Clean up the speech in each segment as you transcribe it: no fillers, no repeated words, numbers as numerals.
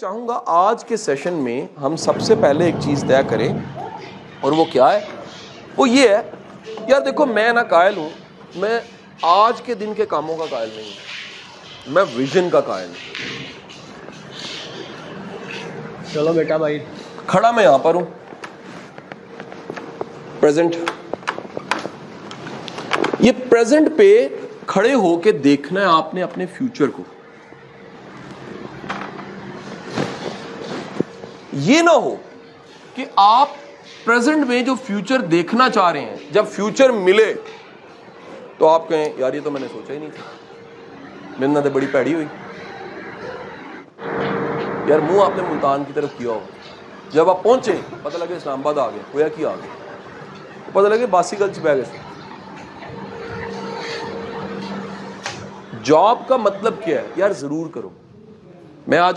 چاہوں گا آج کے سیشن میں ہم سب سے پہلے ایک چیز طے کریں اور وہ کیا ہے؟ وہ یہ ہے یار دیکھو میں نہ قائل ہوں، میں آج کے دن کے کاموں کا قائل نہیں ہوں، میں ویژن کا قائل ہوں۔ چلو بیٹا بھائی، کھڑا میں یہاں پر ہوں پریزنٹ، یہ پریزنٹ پہ کھڑے ہو کے دیکھنا ہے آپ نے اپنے فیوچر کو۔ یہ نہ ہو کہ آپ پریزنٹ میں جو فیوچر دیکھنا چاہ رہے ہیں جب فیوچر ملے تو آپ کہیں یار یہ تو میں نے سوچا ہی نہیں تھا، میرے نہ بڑی پیڑی ہوئی۔ یار منہ آپ نے ملتان کی طرف کیا ہو، جب آپ پہنچے پتہ لگے اسلام آباد آ گئے، ہویا کی آ گئے، پتہ لگے باسی گل چ بہ گئے۔ جاب کا مطلب کیا ہے؟ یار ضرور کرو۔ میں آج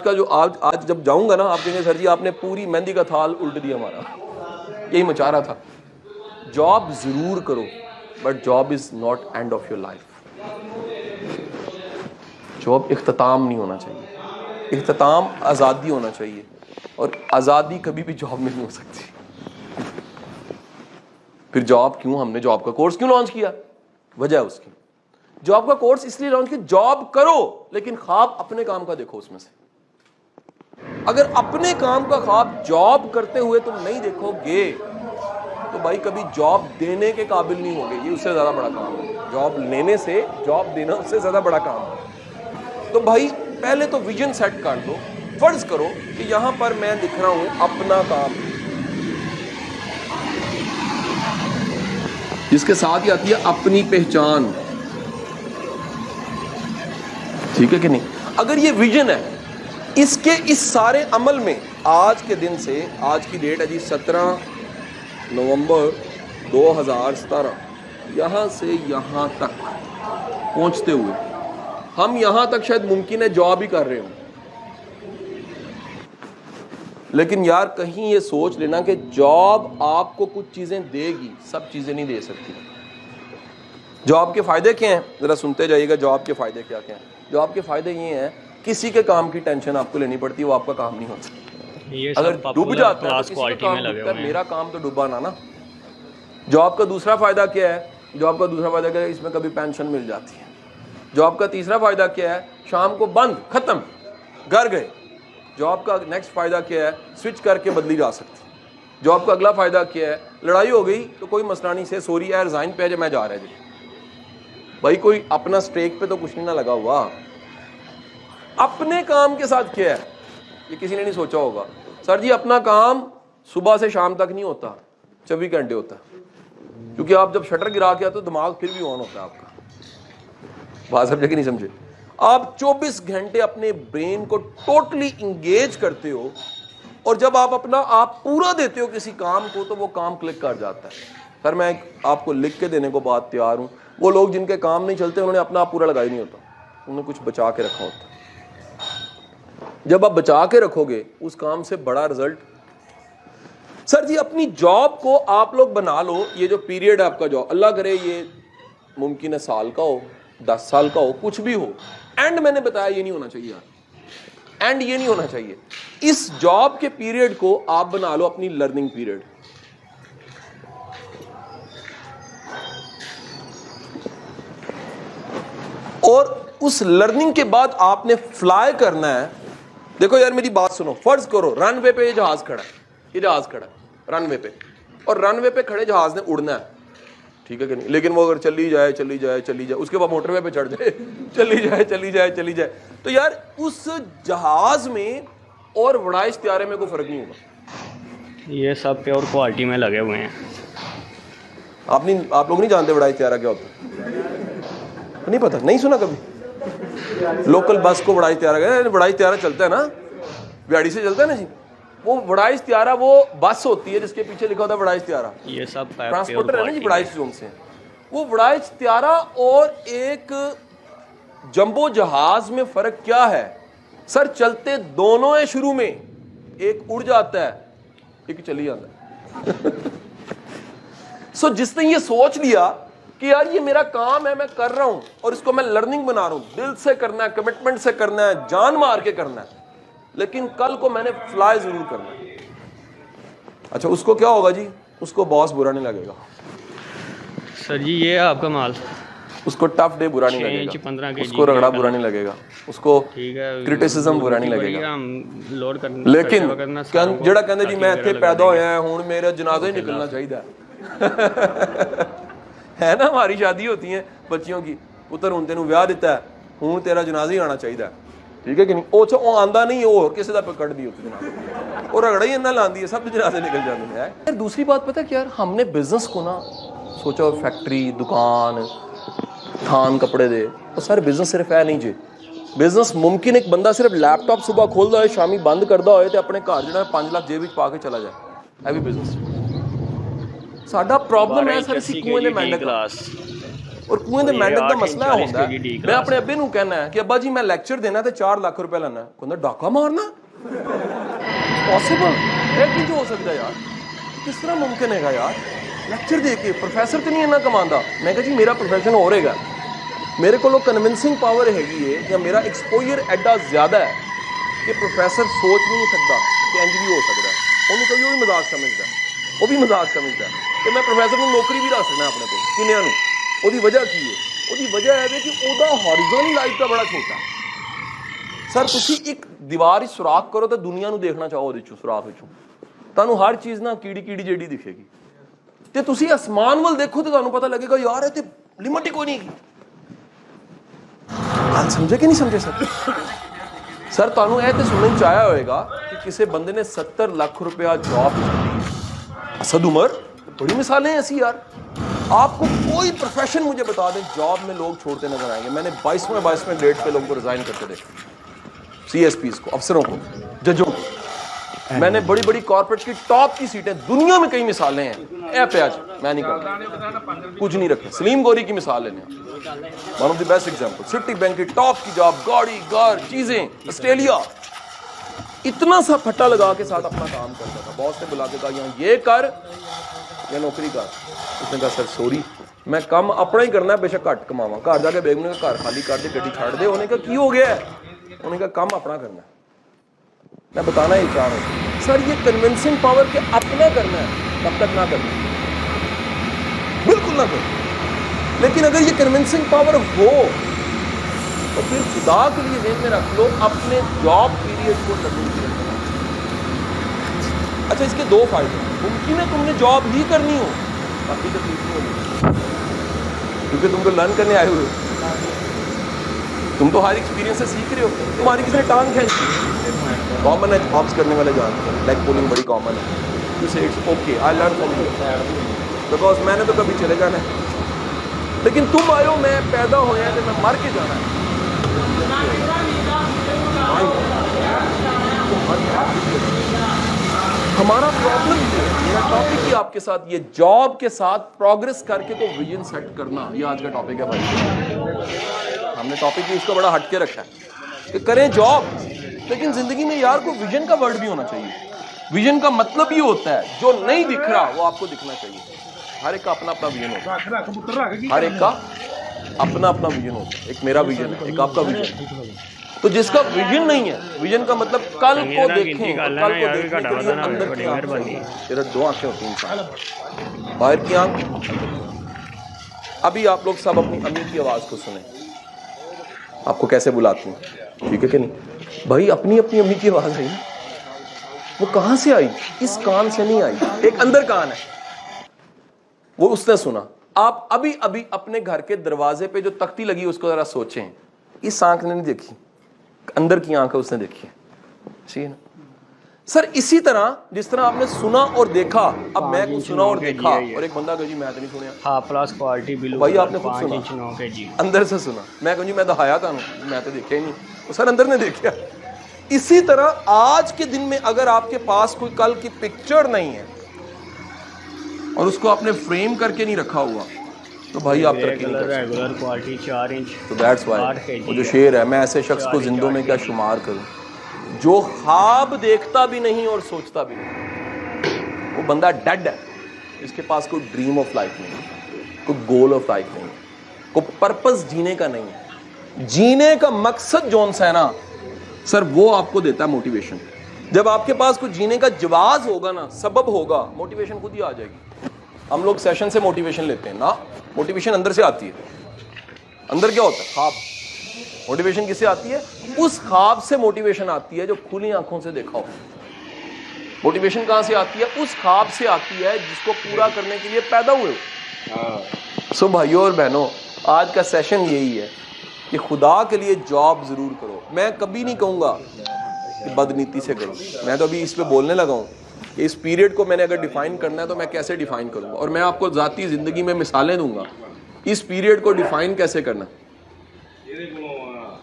جب جاؤں گا نا آپ کہیں گے سر جی آپ نے پوری مہندی کا تھال الٹ دیا، ہمارا یہی مچا رہا تھا۔ جاب ضرور کرو but job is not and of your life. Job اختتام نہیں ہونا چاہیے، اختتام آزادی ہونا چاہیے، اور آزادی کبھی بھی جاب میں نہیں ہو سکتی۔ پھر جاب کیوں، ہم نے جاب کا کورس کیوں لانچ کیا؟ وجہ ہے اس کی، جاب کا کورس اس لیے لانچ کیا جاب کرو لیکن خواب اپنے کام کا دیکھو۔ اس میں سے اگر اپنے کام کا خواب جاب کرتے ہوئے تم نہیں دیکھو گے تو بھائی کبھی جاب دینے کے قابل نہیں ہوگے۔ یہ اس سے زیادہ بڑا کام ہے، جاب لینے سے جاب دینا اس سے زیادہ بڑا کام ہے۔ تو بھائی پہلے تو ویژن سیٹ کر دو، فرض کرو کہ یہاں پر میں دکھ رہا ہوں اپنا کام، جس کے ساتھ ہی آتی ہے اپنی پہچان، ٹھیک ہے کہ نہیں؟ اگر یہ ویژن ہے، اس کے اس سارے عمل میں آج کے دن سے، آج کی ڈیٹ ہے جی 17 نومبر 2017، یہاں سے یہاں تک پہنچتے ہوئے ہم یہاں تک شاید ممکن ہے جاب ہی کر رہے ہوں، لیکن یار کہیں یہ سوچ لینا کہ جاب آپ کو کچھ چیزیں دے گی، سب چیزیں نہیں دے سکتی۔ جاب کے فائدے کیا ہیں ذرا سنتے جائیے گا۔ جاب کے فائدے کیا کیا ہیں؟ جاب کے فائدے یہ ہیں کسی کے کام کی ٹینشن آپ کو لینی پڑتی ہے، وہ آپ کا کام نہیں ہوتا۔ اگر ڈوب جاتا ہے تو کسی کا کام ڈوبتا ہے، میرا کام تو ڈوبا نا۔ جاب کا دوسرا فائدہ کیا ہے؟ جاب کا دوسرا فائدہ کیا ہے؟ اس میں کبھی پینشن مل جاتی ہے۔ جاب کا تیسرا فائدہ کیا ہے؟ شام کو بند، ختم، گھر گئے۔ جاب کا نیکسٹ فائدہ کیا ہے؟ سوئچ کر کے بدلی جا سکتی۔ جاب کا اگلا فائدہ کیا ہے؟ لڑائی ہو گئی تو کوئی مسئلہ نہیں، سے سوری ہے ریزائن پہ میں جا رہا ہے جی۔ بھائی کوئی اپنا سٹیک پہ تو کچھ نہیں نہ لگا ہوا۔ اپنے کام کے ساتھ کیا ہے؟ یہ کسی نے نہیں سوچا ہوگا سر جی اپنا کام صبح سے شام تک نہیں ہوتا، 24 گھنٹے ہوتا ہے، کیونکہ آپ جب شٹر گرا کے آتے تو دماغ پھر بھی آن ہوتا ہے آپ کا۔ بات سب جگہ نہیں سمجھے؟ آپ 24 گھنٹے اپنے برین کو ٹوٹلی انگیج کرتے ہو، اور جب آپ اپنا آپ پورا دیتے ہو کسی کام کو تو وہ کام کلک کر جاتا ہے۔ سر میں آپ کو لکھ کے دینے کو بات تیار ہوں، وہ لوگ جن کے کام نہیں چلتے انہوں نے اپنا آپ پورا لگا ہی نہیں ہوتا، انہوں نے کچھ بچا کے رکھا ہوتا۔ جب آپ بچا کے رکھو گے اس کام سے بڑا رزلٹ۔ سر جی اپنی جاب کو آپ لوگ بنا لو، یہ جو پیریڈ ہے آپ کا جاب، اللہ کرے یہ ممکن ہے سال کا ہو، 10 سال کا ہو، کچھ بھی ہو، اینڈ میں نے بتایا یہ نہیں ہونا چاہیے یار، اینڈ یہ نہیں ہونا چاہیے۔ اس جاب کے پیریڈ کو آپ بنا لو اپنی لرننگ پیریڈ۔ اور اس لرننگ کے بعد آپ نے فلائی کرنا ہے۔ دیکھو یار میری بات سنو، فرض کرو رن وے پہ یہ جہاز کھڑا ہے، یہ جہاز کھڑا ہے رن وے پہ، اور رن وے پہ کھڑے جہاز نے اڑنا ہے، ٹھیک ہے کہ نہیں؟ لیکن وہ اگر چلی جائے اس کے بعد موٹر وے پہ چڑھ جائے، چلی جائے تو یار اس جہاز میں اور وڑائش طیارے میں کوئی فرق نہیں ہوگا۔ یہ سب پیور کوالٹی میں لگے ہوئے ہیں۔ آپ لوگ نہیں جانتے وڑائش طیارہ کیا ہوتا ہے؟ نہیں پتا، نہیں سنا کبھی؟ لوکل بس کو وڑائش طیارہ کہتے ہیں۔ وڑائش طیارہ چلتا ہے نا، ویاڑی سے چلتا ہے نا جی، وہ وڑائش طیارہ وہ بس ہوتی ہے جس کے پیچھے لکھا ہوتا ہے وڑائش طیارہ، یہ سب ٹرانسپورٹر ہے نا جی وڑائش زون سے۔ وہ وڑائش طیارہ اور ایک جمبو جہاز میں فرق کیا ہے؟ سر چلتے دونوں ہیں شروع میں، ایک اڑ جاتا ہے ایک چلی جاتا ہے۔ سو جس نے یہ سوچ لیا کہ یار یہ میرا کام ہے، میں کر رہا ہوں اور اس کو میں لرننگ بنا رہا ہوں، دل سے کرنا ہے، کمٹمنٹ سے کرنا ہے، جان مار کے کرنا ہے، لیکن کل کو میں نے فلائی ضرور کرنا ہے. اچھا اس کو کیا ہوگا جی؟ اس کو باس برا نہیں لگے گا سر جی یہ ہے آپ کا مال. اس کو ٹف ڈے برا نہیں لگے گا, اس کو رگڑا برا نہیں لگے گا, اس کو کرٹیسزم برا نہیں لگے گا. لیکن جڑا کہندا جی میں اتنے پیدا ہویا ہوں ہن میرا جنازہ ہی نکلنا چاہیے ہے نا. ہماری شادی ہوتی ہیں بچیوں کی, پتر ہن تینوں ویاہ دیتا ہے ہن تیرا جنازہ ہی آنا چاہیے, ٹھیک ہے کہ نہیں. وہ آندا نہیں, وہ کسی دا پکڑ دی ہوتی جنازہ, وہ رگڑا ہی انہاں لاندی ہے, سب جنازے نکل جاندے ہیں. یار دوسری بات پتہ کیا, یار ہم نے بزنس کو نا سوچا فیکٹری دکان تھان کپڑے دے, وہ سارے بزنس صرف ہے نہیں جی. بزنس ممکن ایک بندہ صرف لیپ ٹاپ صبح کھولدا ہوئے شامی بند کردا ہوئے تے اپنے گھر جڑا 5 لاکھ جیب وچ پا کے چلا جائے, اے بھی بزنس. ساڈا پرابلم ہے سر اسی کنویں دے مینڈک, اور کنویں دے مینڈک دا مسئلہ ہوندا ہے. میں اپنے ابے نوں کہنا ہے کہ ابا جی میں لیکچر دینا تے 4 لاکھ روپے لینا ہے, کہندا ڈاکا مارنا پاسبل ہے کہ جو ہو سکتا ہے یار, کس طرح ممکن ہے گا یار لیکچر دے کے. پروفیسر تو نہیں اتنا کماندا. میں کہا جی میرا پروفیشن ہو رہے گا, میرے کو کنونسنگ پاور ہے یا میرا ایکسپوجر ایڈا زیادہ ہے کہ پروفیسر سوچ نہیں سکتا کہ انج بھی ہو سکتا ہے. انہوں کبھی وہ بھی مذاق سمجھتا ہے, وہ بھی مذاق سمجھتا ہے کہ میں پروفیسر کو نوکری بھی رکھ سکنا اپنے کو کنیاں نوں. وہ دی وجہ کی ہے, وہ دی وجہ ہے کہ وہ دا ہارزن لائف کا بڑا چھوٹا ہے. سر تسی ایک دیوار سوراخ کرو تو دنیا نو دیکھنا چاہو وہ سوراخ وچوں, تانوں ہر چیز نہ کیڑی کیڑی جیڑی دکھے گی. تے تسی آسمان ول دیکھو تو تانوں پتہ لگے گا یار اے تے لمٹ ہی کوئی نہیں ہے. گل سمجھے کہ نہیں سمجھے سر؟ سر تانوں اے تے سنن چاہیا ہوئے گا کہ کسی بندے نے 70 لاکھ روپیہ جاب اسد عمر, بڑی مثالیں ایسی یار. آپ کو کوئی پروفیشن مجھے بتا دیں جاب میں لوگ چھوڑتے نظر آئیں گے. میں نے 22ویں گریڈ پہ لوگوں کو ریزائن کرتے دیکھا, سی ایس پیز کو, افسروں کو, ججوں کو. میں نے بڑی بڑی کارپوریٹ کی ٹاپ کی سیٹیں, دنیا میں کئی مثالیں ہیں, اے پہ آج میں نہیں کرتا, کچھ نہیں رکھا. سلیم گوری کی مثال لینے, one of the best example. City bank کی ٹاپ کی جاب, گاڑی گار چیزیں, آسٹریلیا, اتنا سا پھٹا لگا کے ساتھ اپنا کام کرتا تھا. باس نے بلا کے کہا یہاں یہ کر یا نوکری کر. اس نے کہا سر سوری میں کام اپنا ہی کرنا ہے, بے شک گھٹ کماواں. گھر جا کے بیگم نے کہا گھر خالی کر دے, گڈی چھڑ دے. انہوں نے کہا کی ہو گیا ہے؟ انہوں نے کہا کام اپنا کرنا ہے. میں بتانا ہی چاہ رہا ہوں سر یہ کنونسنگ پاور کہ اپنا کرنا ہے, تب تک نہ کرنا, بالکل نہ کرنا. لیکن اگر یہ کنونسنگ پاور ہو تو پھر خدا کے لیے ذہن میں رکھ لو اپنے جاب پیریڈ کو ڈبل پیریڈ بنا. اچھا اس کے 2 فائدے. ممکن ہے تم نے جاب ہی کرنی ہو, باقی تکلیف نہیں ہوگی کیونکہ تم کو لرن کرنے آئے ہوئے ہو, تم تو ہر ایکسپیرینس سے سیکھ رہے ہو. تمہاری کسی نے ٹانگ کھینچی, کامن ہے جابس کرنے والے جانتے ہیں, لائک پولنگ بڑی کامن ہے. یو سے it's okay I learn from you because میں نے تو کبھی چلے جانا ہے. لیکن تم آئے ہو میں پیدا ہویا کہ میں مر کے جانا ہے. ہمارا پرابلم یہ ہے, میرا ٹاپک ہی آپ کے ساتھ یہ جاب کے ساتھ پروگرس کر کے کو ویژن سیٹ کرنا, یہ آج کا ٹاپک ہے بھائی. ہم نے ٹاپک ہی اس کو بڑا ہٹ کے رکھا ہے کہ کریں جاب, لیکن زندگی میں یار کو ویژن کا ورڈ بھی ہونا چاہیے. ویژن کا مطلب یہ ہوتا ہے جو نہیں دکھ رہا وہ آپ کو دکھنا چاہیے. ہر ایک کا اپنا اپنا ویژن ہوتا ہے, ہر ایک کا اپنا اپنا ویژن ہوتا ہے. ایک میرا ویژن ہے, ایک آپ کا ویژن ہے. تو جس کا ویژن نہیں ہے, ویژن کا مطلب کل کو دیکھیں, کل کو دیکھنے کے لیے اندر کی آنکھیں, صرف 2 آنکھیں ہوتی ہیں انسان, باہر کی آنکھ. ابھی آپ لوگ سب اپنی امی کی آواز کو سنیں, آپ کو کیسے بلاتی ہیں, ٹھیک ہے کہ نہیں بھائی. اپنی اپنی امی کی آواز آئی, وہ کہاں سے آئی؟ اس کان سے نہیں آئی, ایک اندر کان ہے, وہ اس نے سنا. آپ ابھی ابھی اپنے گھر کے دروازے پہ جو تختی لگی اس کو ذرا سوچیں, اس آنکھ نے نہیں دیکھی, اندر کی آنکھ اس نے دیکھی ہے. ٹھیک ہے نا سر. اسی طرح جس طرح آپ نے سنا اور دیکھا, اب میں کو سنا اور دیکھا اور ایک بندہ کہ جی میں تو نہیں سنیا, ہاں پلس کوالٹی بلو بھائی آپ نے خود سنا, اندر سے سنا. میں کہوں جی میں دہایا تھا, میں تو دیکھا ہی نہیں, وہ سر اندر نے دیکھا. اسی طرح آج کے دن میں اگر آپ کے پاس کوئی کل کی پکچر نہیں ہے اور اس کو آپ نے فریم کر کے نہیں رکھا ہوا تو بھائی آپ ترقی نہیں کر سکتے. Regular quality 4 inch. تو دیٹس وائی وہ جو شعر ہے, میں ایسے شخص کو زندوں میں کیا شمار کروں جو خواب دیکھتا بھی نہیں اور سوچتا بھی نہیں. وہ بندہ ڈیڈ ہے, اس کے پاس کوئی ڈریم آف لائف نہیں, کوئی گول آف لائف نہیں, کوئی پرپس جینے کا نہیں ہے. جینے کا مقصد جون سا ہے نا, سر وہ آپ کو دیتا ہے موٹیویشن. جب آپ کے پاس کچھ جینے کا جواز ہوگا نا, سبب ہوگا, موٹیویشن خود ہی آ جائے گی. ہم لوگ سیشن سے موٹیویشن لیتے ہیں نا, موٹیویشن اندر سے آتی ہے. اندر کیا ہوتا ہے؟ خواب. موٹیویشن کس سے آتی ہے؟ اس خواب سے موٹیویشن آتی ہے جو کھلی آنکھوں سے دیکھا ہو. موٹیویشن کہاں سے آتی ہے؟ اس خواب سے آتی ہے جس کو پورا کرنے کے لیے پیدا ہوئے ہو. سو بھائیوں اور بہنوں, آج کا سیشن یہی ہے کہ خدا کے لیے جاب ضرور کرو. میں کبھی نہیں کہوں گا کہ بدنیتی سے کرو. میں تو ابھی اس پہ بولنے لگا ہوں کہ اس پیریڈ کو میں نے اگر ڈیفائن کرنا ہے تو میں کیسے ڈیفائن کروں گا, اور میں آپ کو ذاتی زندگی میں مثالیں دوں گا اس پیریڈ کو ڈیفائن کیسے کرنا.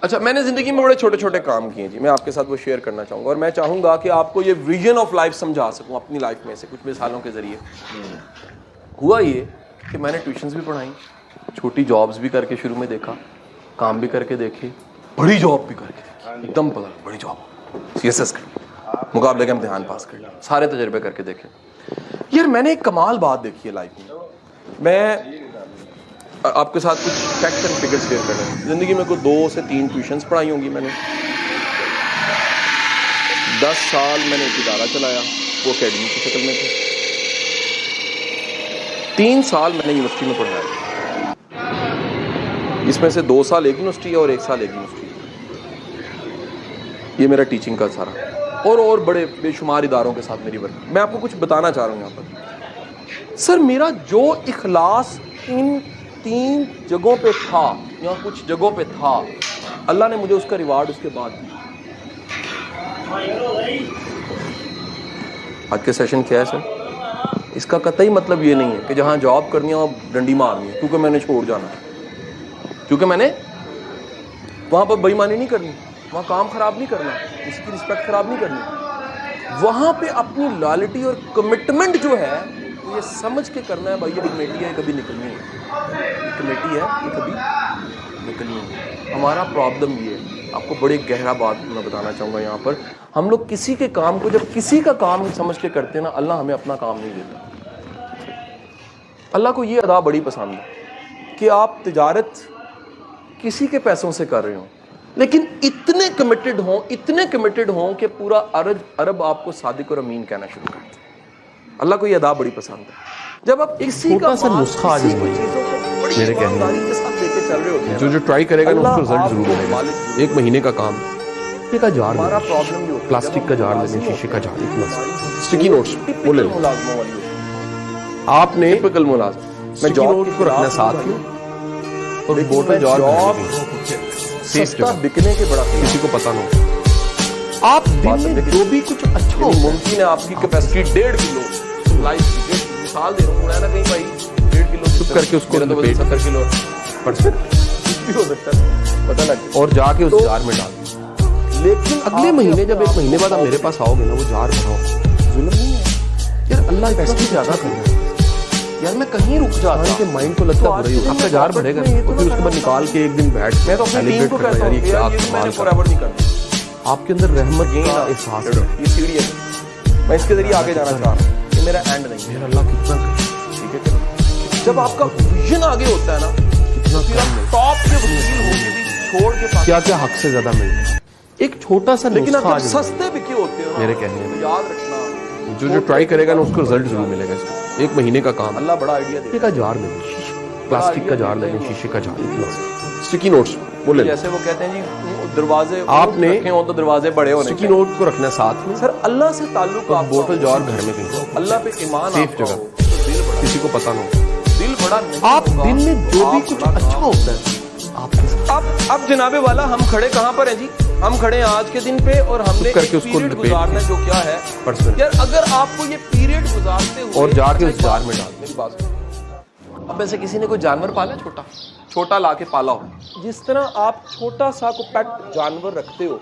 اچھا, میں نے زندگی میں بڑے چھوٹے چھوٹے کام کیے جی, میں آپ کے ساتھ وہ شیئر کرنا چاہوں گا, اور میں چاہوں گا کہ آپ کو یہ ویژن آف لائف سمجھا سکوں اپنی لائف میں سے کچھ مثالوں کے ذریعے. ہوا یہ کہ میں نے ٹیوشنز بھی پڑھائیں, چھوٹی جابز بھی کر کے شروع میں دیکھا, کام بھی کر کے دیکھے, بڑی جاب بھی کر کے دیکھی, ایک دم بڑی جاب, CSS کر, مقابلے کا امتحان پاس کر لیا, سارے تجربے کر کے دیکھے. یار میں نے ایک کمال بات دیکھی ہے لائف میں. میں آپ کے ساتھ کچھ فیکٹس اینڈ فگرز شیئر کر رہے ہیں. زندگی میں کوئی 2 سے 3 ٹیوشنز پڑھائی ہوں گی میں نے. 10 سال میں نے ایک ادارہ چلایا, وہ اکیڈمی کی شکل میں تھے. 3 سال میں نے یونیورسٹی میں پڑھایا, اس میں سے 2 سال ایک یونیورسٹی ہے اور 1 سال ایک یونیورسٹی. یہ میرا ٹیچنگ کا سارا, اور بڑے بے شمار اداروں کے ساتھ میری ورک. میں آپ کو کچھ بتانا چاہ رہا ہوں یہاں پر. سر میرا جو اخلاص ان 3 جگہوں پہ تھا یا کچھ جگہوں پہ تھا, اللہ نے مجھے اس کا ریوارڈ اس کے بعد دیا. آج کے سیشن کیا ہے سر؟ اس کا قطعی مطلب یہ نہیں ہے کہ جہاں جاب کرنی ہے وہاں ڈنڈی مارنی ہے کیونکہ میں نے چھوڑ جانا, کیونکہ میں نے وہاں پر بے ایمانی نہیں کرنی, وہاں کام خراب نہیں کرنا, کسی کی رسپیکٹ خراب نہیں کرنی. وہاں پہ اپنی لائلٹی اور کمٹمنٹ جو ہے یہ سمجھ کے کرنا ہے. بھائی یہ کمیٹی ہے, کبھی نکلنی ہے, یہ کمیٹی ہے, یہ کبھی نکلنی ہے. ہمارا پرابلم یہ ہے, آپ کو بڑی گہرا بات میں بتانا چاہوں گا یہاں پر. ہم لوگ کسی کے کام کو جب کسی کا کام سمجھ کے کرتے ہیں نا, اللہ ہمیں اپنا کام نہیں دیتا. اللہ کو یہ ادا بڑی پسند ہے کہ آپ تجارت کسی کے پیسوں سے کر رہے ہوں, لیکن اتنے کمیٹڈ ہوں کہ پورا عرب آپ کو صادق اور امین کہنا شروع کرتے ہیں. اللہ کو یہ ادا بڑی پسند ہے. جب آپ کسی کا نسخہ آج میرے کہنے کے ساتھ لے کے چل رہے ہوتے ہیں, جو ٹرائی کرے گا نا اس کو رزلٹ ضرور ملے گا. 1 مہینے کا کام, یہ کا جار, ہمارا پرابلم جو پلاسٹک کا جار لینے, شیشے کا جار, اسٹکی نوٹس وہ لے لو. آپ نے ٹپیکل ملازم, میں جاب کو رکھنا ساتھ میں, اور بوٹل جار سستا بکنے کے بڑا کسی کو پتہ نہ ہو. آپ دن میں جو بھی کچھ اچھا ہو, ممکن ہے آپ کی کیپیسٹی 1.5 کلو لائف کی, مثال دے رہا ہوں, ہے نا کہیں بھائی 1.5 کلو چپ کر کے اس کو 70 کلو بھی ہو سکتا ہے, پتہ لگ, اور جا کے اس جار میں ڈال. لیکن اگلے مہینے جب 1 مہینے بعد آپ میرے پاس آؤ گے نا, وہ جار بھراؤ. ظلم نہیں ہے یار, اللہ کیپیسٹی زیادہ کر رہا ہے یار. میں کہیں رک جاتا ہوں کہ مائنڈ کو لگتا ہے برا ہی, آپ کا جار بڑھے گا, اور پھر اس کے بعد نکال کے ایک دن بیٹھ, میں تو اپنی ٹیم کو کہتا ہوں یہ کیا کمال فوراور نہیں کرنا. آپ کے اندر رحمت کا احساس ہے, یہ سیڑھی ہے, میں اس کے ذریعے آگے جانا چاہ رہا ہوں, یہ میرا اینڈ نہیں ہے. میرا اللہ کتنا ٹھیک ہے. جب آپ کا ویژن آگے ہوتا ہے نا, کتنا ٹاپ کے وکیل ہو کے بھی چھوڑ کے کیا کیا حق سے زیادہ ملتا ہے. ایک چھوٹا سا, لیکن اگر سستے بکے ہوتے ہیں میرے کہنے میں, یاد رکھنا جو ٹرائی کرے گا نا اس کو رزلٹ ضرور ملے گا. اس کو 1 مہینے کا کام, اللہ بڑا آئیڈیا دے گا. جار میں پلاسٹک کا جار لے, شیشے کا جار, اسٹکی نوٹس وہ لے, جیسے وہ کہتے ہیں جی دروازے آپ نے رکھے ہوں تو دروازے بڑے ہونے, اسٹکی نوٹ کو رکھنا ساتھ میں. سر اللہ سے تعلق, آپ بوٹل جار گھر میں کہیں, اللہ پہ ایمان, سیف جگہ, کسی کو پتہ نہ ہو. دل بڑا, آپ دن میں جو بھی کچھ اچھا ہوتا ہے آپ کے ساتھ. اب جناب والا ہم کھڑے کہاں پر ہیں جی؟ ہم کھڑے ہیں آج کے دن پہ, اور ہم نے پیریڈ گزارنا جو کیا ہے یار, اگر آپ کو یہ پیریڈ گزارتے ہوئے اور جا کے اس جار میں ڈال. میری بات سنو, اب ایسے کسی نے کوئی جانور پالا, چھوٹا لا کے پالا ہو, جس طرح آپ چھوٹا سا کو پیٹ جانور رکھتے ہو,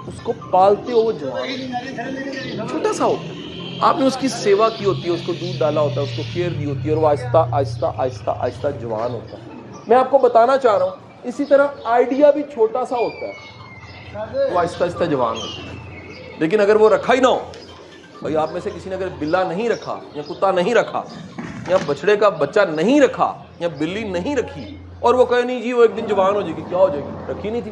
اس کو پالتے ہو, وہ جوان چھوٹا سا ہوتا ہے, آپ نے اس کی سیوا کی ہوتی ہے, اس کو دودھ ڈالا ہوتا ہے, اس کو کیئر دی ہوتی ہے, اور وہ آہستہ آہستہ آہستہ آہستہ جوان ہوتا ہے. میں آپ کو بتانا چاہ رہا ہوں اسی طرح آئیڈیا بھی چھوٹا سا ہوتا ہے, وہ آہستہ آہستہ جوان ہوتا ہے. لیکن اگر وہ رکھا ہی نہ ہو, بھائی آپ میں سے کسی نے اگر بلا نہیں رکھا, یا کتا نہیں رکھا, یا بچڑے کا بچہ نہیں رکھا, یا بلی نہیں رکھی, اور وہ کہے نہیں جی وہ ایک دن جوان ہو جائے گی, کیا ہو جائے گی, رکھی نہیں تھی.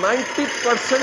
90%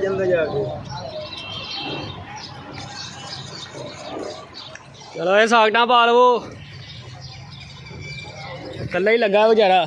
ਜਾਂਦਾ ਜਾ ਕੇ। ਚਲੋ ਇਹ ਸਾਗਟਾਂ ਪਾ ਲਵੋ, ਇਕੱਲਾ ਹੀ ਲੱਗਾ ਵਿਚਾਰਾ।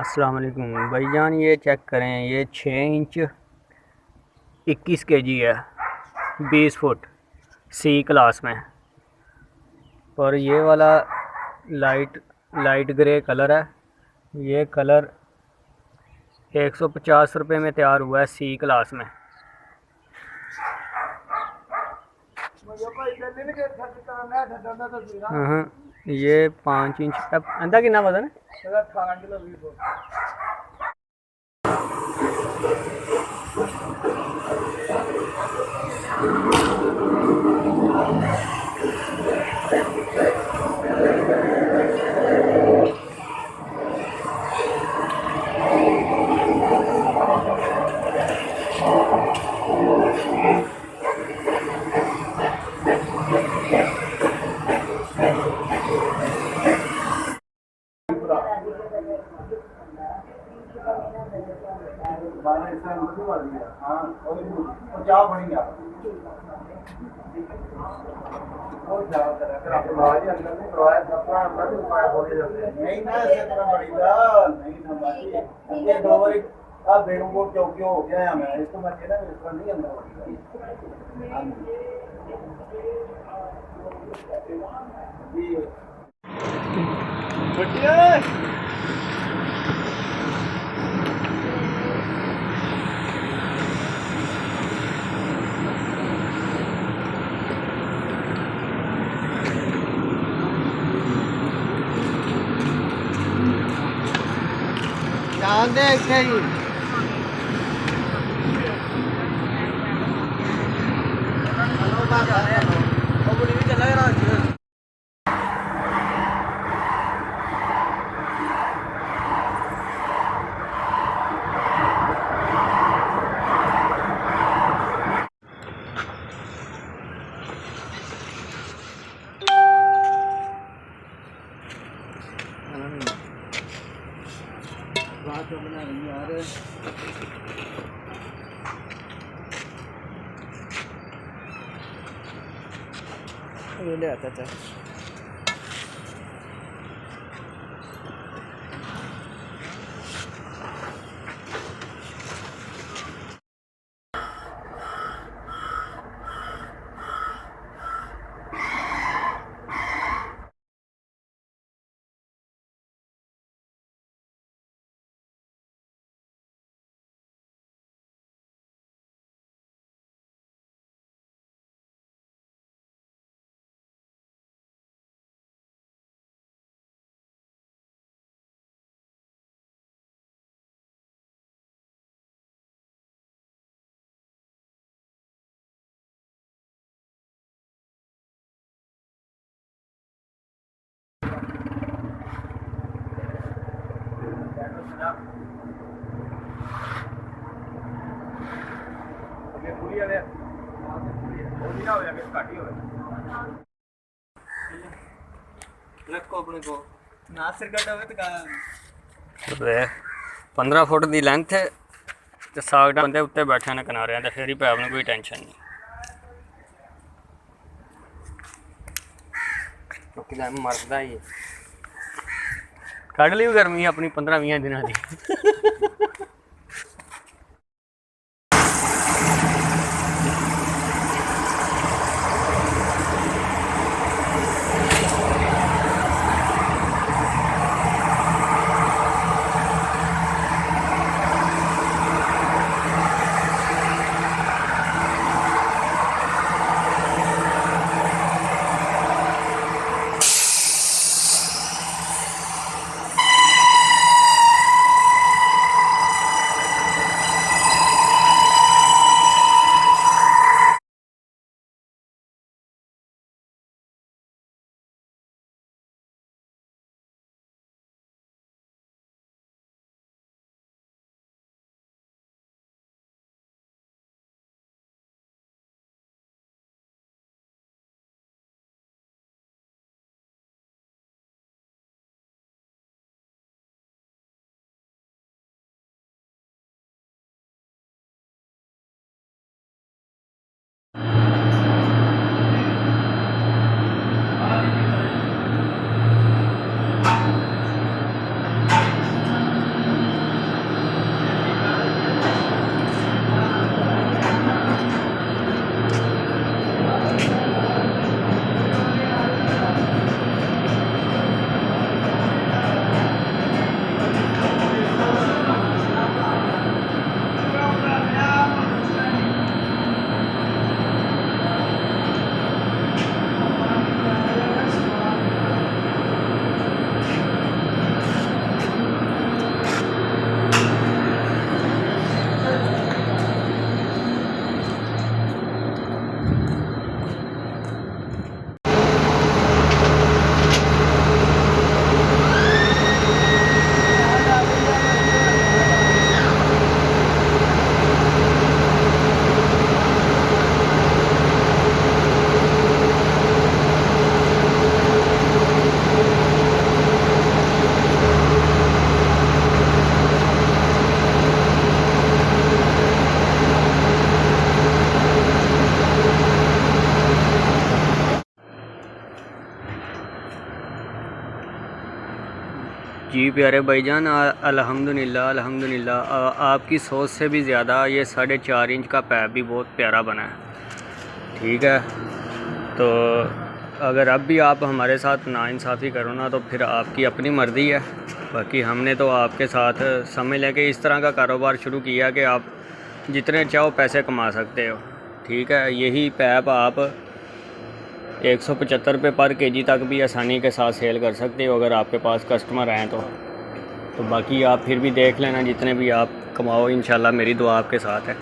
السلام علیکم بھائی جان، یہ چیک کریں، یہ 6 انچ 21 kg ہے، 20 فٹ سی کلاس میں، اور یہ والا لائٹ گرے کلر ہے۔ یہ کلر 150 روپے میں تیار ہوا ہے سی کلاس میں۔ یہ 5 انچ اندھا کتنا وزن ہے؟ تے 15 فٹ دی لینتھ ہے تے ساگڑا بندے اتنے بیٹھے نے کنارے تے پھر ہی پیپ میں کوئی ٹینشن نہیں۔ مرد ہی کھڑ لی گرمی اپنی 15-20 دنوں کی۔ جی پیارے بھائی جان، الحمدللہ آپ کی سوچ سے بھی زیادہ یہ 4.5 انچ کا پیپ بھی بہت پیارا بنا ہے، ٹھیک ہے۔ تو اگر اب بھی آپ ہمارے ساتھ ناانصافی کرو نا تو پھر آپ کی اپنی مرضی ہے، باقی ہم نے تو آپ کے ساتھ سمجھ لیں کہ اس طرح کا کاروبار شروع کیا کہ آپ جتنے چاہو پیسے کما سکتے ہو، ٹھیک ہے۔ یہی پیپ آپ 175 روپے پر kg تک بھی آسانی کے ساتھ سیل کر سکتے ہو اگر آپ کے پاس کسٹمر ہیں تو باقی آپ پھر بھی دیکھ لینا، جتنے بھی آپ کماؤ انشاءاللہ میری دعا آپ کے ساتھ ہے۔